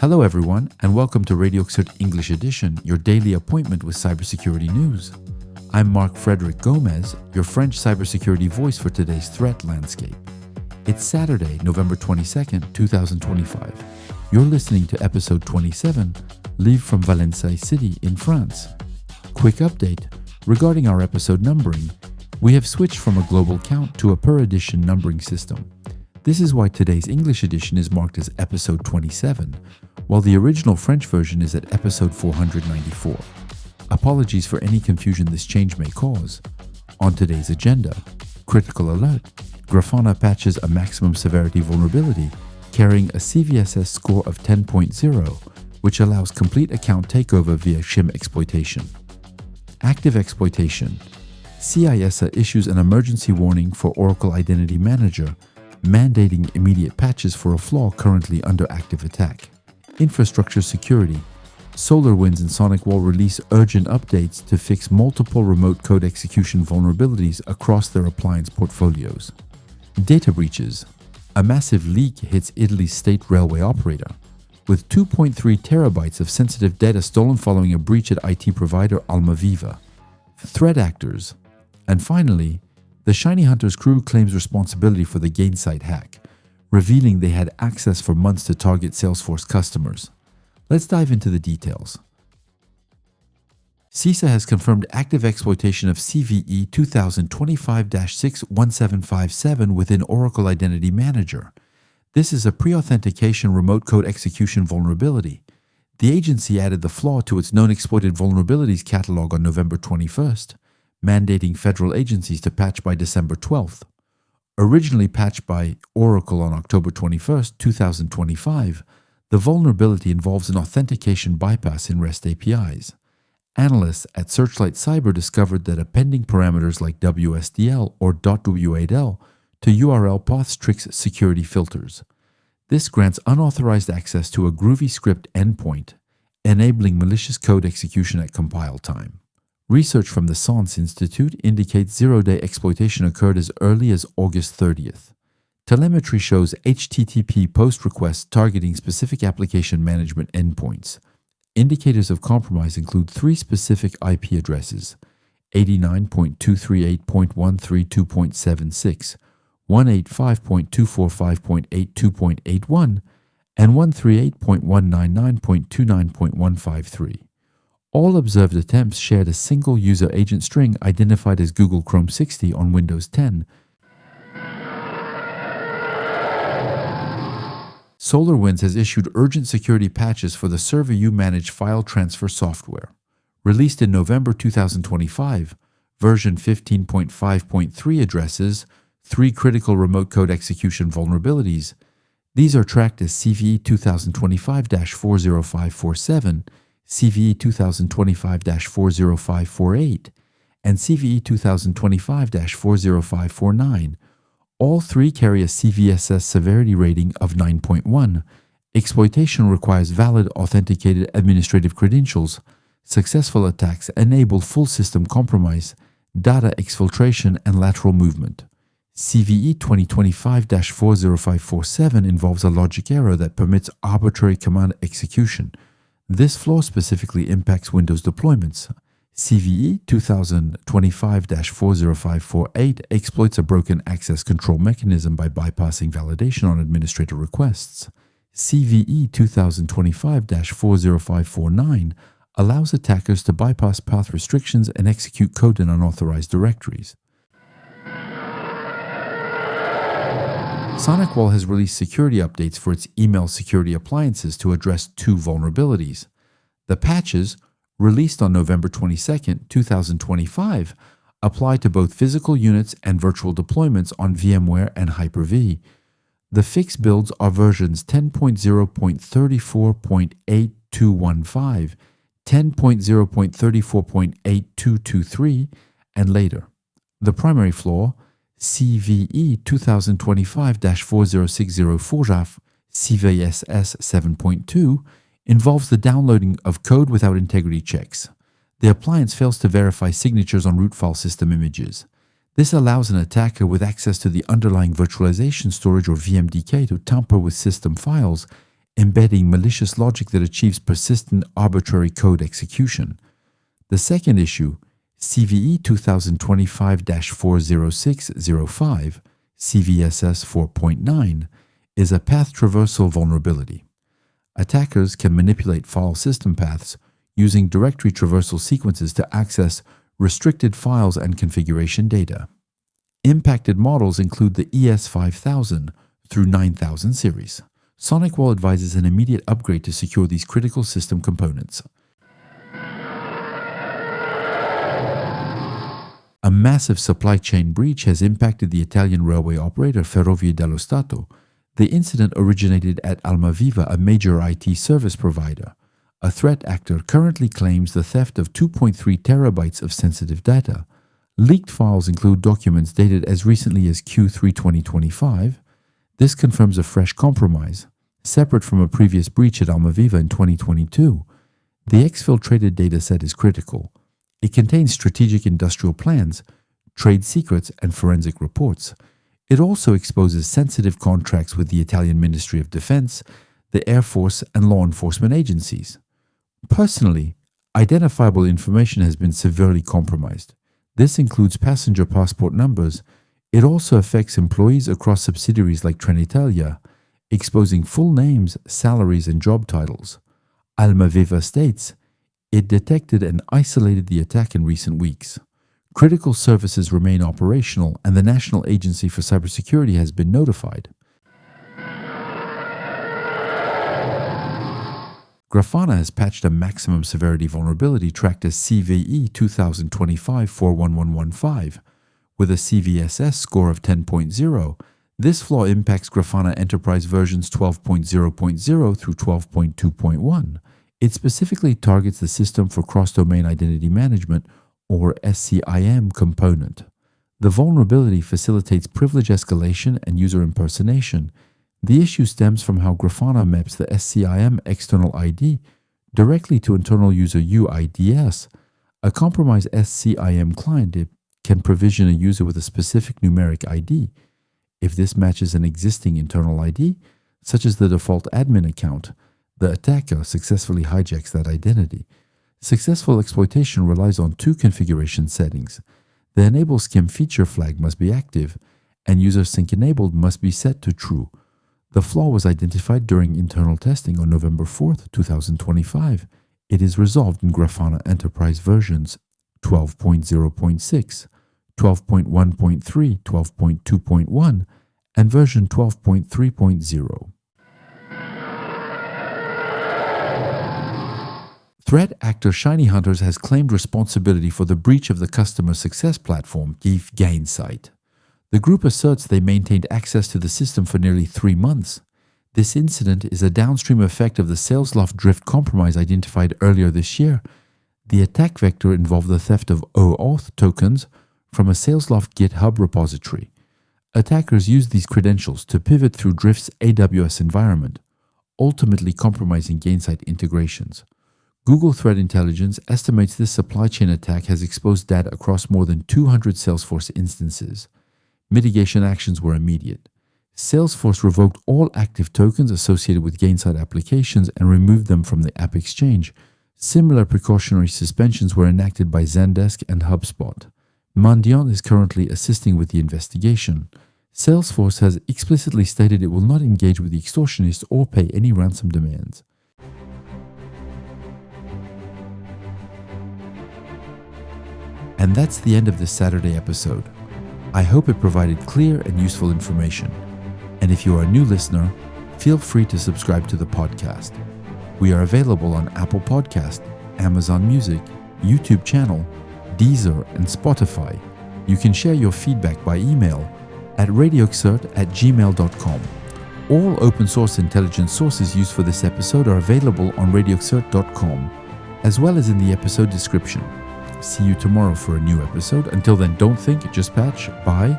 Hello everyone, and welcome to RadioCSIRT English Edition, your daily appointment with cybersecurity news. I'm Marc Frederic Gomez, your French cybersecurity voice for today's threat landscape. It's Saturday, November 22nd, 2025. You're listening to episode 27, live from Valencia City in France. Quick update, regarding our episode numbering, we have switched from a global count to a per edition numbering system. This is why today's English edition is marked as episode 27, while the original French version is at episode 494. Apologies for any confusion this change may cause. On today's agenda, critical alert, Grafana patches a maximum severity vulnerability carrying a CVSS score of 10.0, which allows complete account takeover via SCIM exploitation. Active exploitation. CISA issues an emergency warning for Oracle Identity Manager, mandating immediate patches for a flaw currently under active attack. Infrastructure security. SolarWinds and SonicWall release urgent updates to fix multiple remote code execution vulnerabilities across their appliance portfolios. Data breaches. A massive leak hits Italy's state railway operator, with 2.3 terabytes of sensitive data stolen following a breach at IT provider Almaviva. Threat actors. And finally, the ShinyHunters crew claims responsibility for the Gainsight hack, revealing they had access for months to target Salesforce customers. Let's dive into the details. CISA has confirmed active exploitation of CVE 2025-61757 within Oracle Identity Manager. This is a pre-authentication remote code execution vulnerability. The agency added the flaw to its known exploited vulnerabilities catalog on November 21st, mandating federal agencies to patch by December 12th. Originally patched by Oracle on October 21st, 2025, the vulnerability involves an authentication bypass in REST APIs. Analysts at Searchlight Cyber discovered that appending parameters like WSDL or .w8l to URL paths tricks security filters. This grants unauthorized access to a Groovy script endpoint, enabling malicious code execution at compile time. Research from the SONS Institute indicates zero-day exploitation occurred as early as August 30th. Telemetry shows HTTP post requests targeting specific application management endpoints. Indicators of compromise include three specific IP addresses: 89.238.132.76, 185.245.82.81, and 138.199.29.153. All observed attempts shared a single user agent string identified as Google Chrome 60 on Windows 10. SolarWinds has issued urgent security patches for the Serv-U managed file transfer software. Released in November 2025, version 15.5.3 addresses 3 critical remote code execution vulnerabilities. These are tracked as CVE 2025-40547, CVE 2025-40548, and CVE 2025-40549. All three carry a CVSS severity rating of 9.1. Exploitation requires valid authenticated administrative credentials. Successful attacks enable full system compromise, data exfiltration, and lateral movement. CVE 2025-40547 involves a logic error that permits arbitrary command execution. This flaw specifically impacts Windows deployments. CVE 2025-40548 exploits a broken access control mechanism by bypassing validation on administrator requests. CVE 2025-40549 allows attackers to bypass path restrictions and execute code in unauthorized directories. SonicWall has released security updates for its email security appliances to address 2 vulnerabilities. The patches, released on November 22, 2025, apply to both physical units and virtual deployments on VMware and Hyper-V. The fixed builds are versions 10.0.34.8215, 10.0.34.8223, and later. The primary flaw, CVE 2025-40604, CVSS 7.2, involves the downloading of code without integrity checks. The appliance fails to verify signatures on root file system images. This allows an attacker with access to the underlying virtualization storage or VMDK to tamper with system files, embedding malicious logic that achieves persistent arbitrary code execution. The second issue, CVE 2025-40605, CVSS 4.9, is a path traversal vulnerability. Attackers can manipulate file system paths using directory traversal sequences to access restricted files and configuration data. Impacted models include the ES5000 through 9000 series. SonicWall advises an immediate upgrade to secure these critical system components. A massive supply chain breach has impacted the Italian railway operator Ferrovie dello Stato. The incident originated at Almaviva, a major IT service provider. A threat actor currently claims the theft of 2.3 terabytes of sensitive data. Leaked files include documents dated as recently as Q3 2025. This confirms a fresh compromise, separate from a previous breach at Almaviva in 2022. The exfiltrated dataset is critical. It contains strategic industrial plans, trade secrets, and forensic reports. It also exposes sensitive contracts with the Italian Ministry of Defense, the Air Force, and law enforcement agencies. Personally, identifiable information has been severely compromised. This includes passenger passport numbers. It also affects employees across subsidiaries like Trenitalia, exposing full names, salaries, and job titles. Almaviva states, it detected and isolated the attack in recent weeks. Critical services remain operational, and the National Agency for Cybersecurity has been notified. Grafana has patched a maximum severity vulnerability tracked as CVE 2025-41115 with a CVSS score of 10.0. This flaw impacts Grafana Enterprise versions 12.0.0 through 12.2.1. It specifically targets the System for Cross-Domain Identity Management, or SCIM component. The vulnerability facilitates privilege escalation and user impersonation. The issue stems from how Grafana maps the SCIM external ID directly to internal user UIDs. A compromised SCIM client can provision a user with a specific numeric ID. If this matches an existing internal ID, such as the default admin account, the attacker successfully hijacks that identity. Successful exploitation relies on two configuration settings. The Enable SCIM feature flag must be active, and user sync enabled must be set to true. The flaw was identified during internal testing on November 4th, 2025. It is resolved in Grafana Enterprise versions 12.0.6, 12.1.3, 12.2.1, and version 12.3.0. Threat actor ShinyHunters has claimed responsibility for the breach of the customer success platform Gainsight. The group asserts they maintained access to the system for nearly 3 months. This incident is a downstream effect of the Salesloft drift compromise identified earlier this year. The attack vector involved the theft of OAuth tokens from a Salesloft GitHub repository. Attackers used these credentials to pivot through Drift's AWS environment, ultimately compromising Gainsight integrations. Google Threat Intelligence estimates this supply chain attack has exposed data across more than 200 Salesforce instances. Mitigation actions were immediate. Salesforce revoked all active tokens associated with Gainsight applications and removed them from the App Exchange. Similar precautionary suspensions were enacted by Zendesk and HubSpot. Mandiant is currently assisting with the investigation. Salesforce has explicitly stated it will not engage with the extortionists or pay any ransom demands. And that's the end of this Saturday episode. I hope it provided clear and useful information. And if you are a new listener, feel free to subscribe to the podcast. We are available on Apple Podcast, Amazon Music, YouTube channel, Deezer, and Spotify. You can share your feedback by email at RadioCSIRT@gmail.com. All open source intelligence sources used for this episode are available on RadioCSIRT.com, as well as in the episode description. See you tomorrow for a new episode. Until then, don't think, just patch. Bye.